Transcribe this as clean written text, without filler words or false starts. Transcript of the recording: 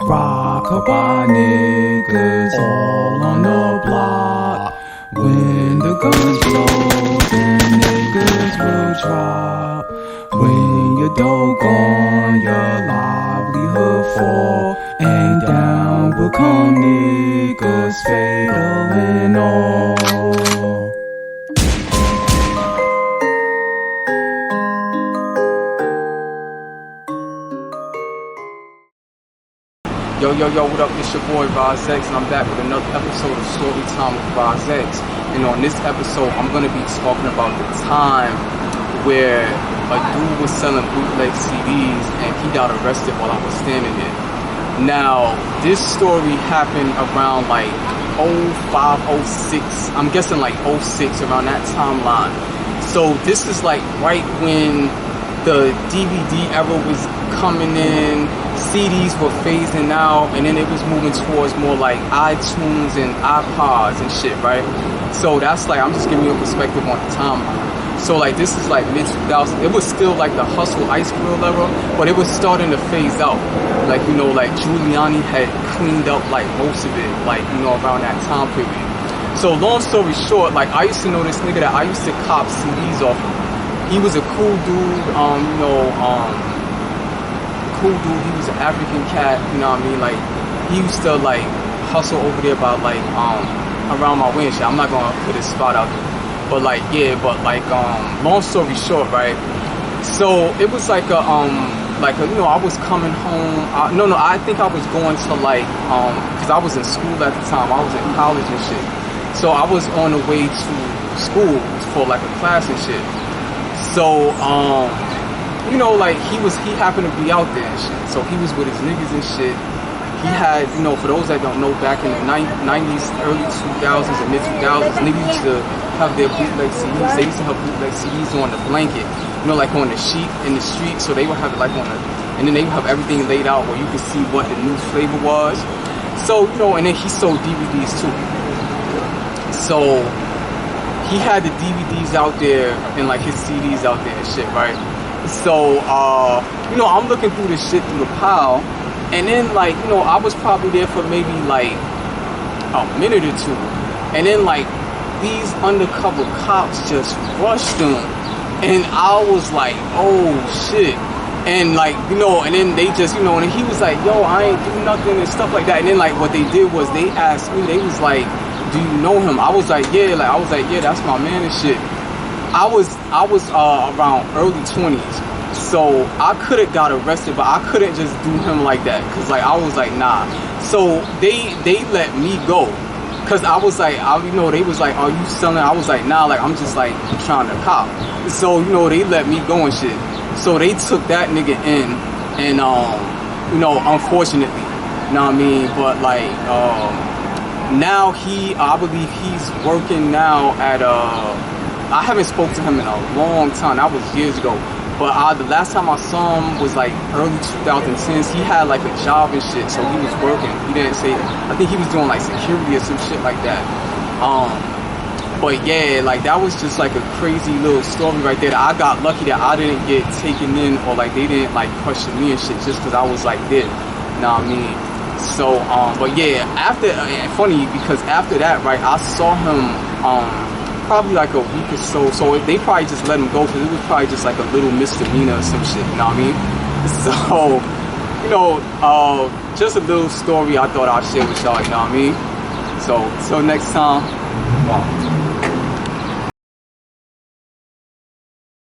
Rockabye niggas all on the block. When the guns blow, then niggas will drop. When your dough gone, your livelihood fall, and down will come niggas fatal and all. Yo, what up? It's your boy Ras, and I'm back with another episode of Storytime Wit Ras. And on this episode, I'm going to be talking about the time where a dude was selling bootleg CDs and he got arrested while I was standing there. Now, this story happened around like 05, 06, I'm guessing like 06, around that timeline. So this is like right when the DVD era was coming in, CDs were phasing out, and then it was moving towards more like iTunes and iPods and shit, right? So that's like, I'm just giving you a perspective on the timeline. So like this is like mid-2000s. It was still like the hustle ice grill era, but it was starting to phase out. Like, you know, like Giuliani had cleaned up like most of it, like, you know, around that time period. So long story short, like I used to know this nigga that I used to cop CDs off of. He was a cool dude, cool dude. He was an African cat, you know what I mean? Like, he used to like hustle over there by like around my way and shit. I'm not gonna put his spot out there, but like, yeah, but like long story short, right? So it was like a you know, I was coming home. I think I was going to like because I was in school at the time. I was in college and shit. So I was on the way to school for like a class and shit. So you know, like he happened to be out there and shit. So he was with his niggas and shit. He had, you know, for those that don't know, back in the 90s, early 2000s and mid 2000s, niggas used to have their bootleg CDs. They used to have bootleg CDs on the blanket, you know, like on the sheet in the street. So they would have it like on the, and then they would have everything laid out where you could see what the new flavor was. So, you know, and then he sold DVDs too. So he had the DVDs out there and like his CDs out there and shit, right? So, you know, I'm looking through this shit through the pile, and then like, you know, I was probably there for maybe like a minute or two, and then like these undercover cops just rushed him, and I was like, oh shit. And like, you know, and then they just, you know, and he was like, yo, I ain't do nothing and stuff like that. And then like what they did was they asked me, they was like, do you know him? I was like, yeah, that's my man and shit. I was around early 20s, so I could have got arrested, but I couldn't just do him like that, cause like I was like, nah. So they let me go, cause I was like, you know, they was like, are you selling? I was like, nah, like I'm just like trying to cop. So, you know, they let me go and shit. So they took that nigga in, and you know, unfortunately, you know what I mean. But like now I believe he's working now at I haven't spoke to him in a long time. That was years ago. But the last time I saw him was like early 2010s. He had like a job and shit, so he was working. He didn't say, I think he was doing like security or some shit like that. But yeah, like that was just like a crazy little story right there. I got lucky that I didn't get taken in, or like they didn't like question me and shit, just because I was like there. You know what I mean? So, but yeah, after, funny because after that, right, I saw him, probably like a week or so. So they probably just let him go because it was probably just like a little misdemeanor or some shit, you know what I mean? So, you know, just a little story I thought I'd share with y'all, you know what I mean? So, till next time. Wow.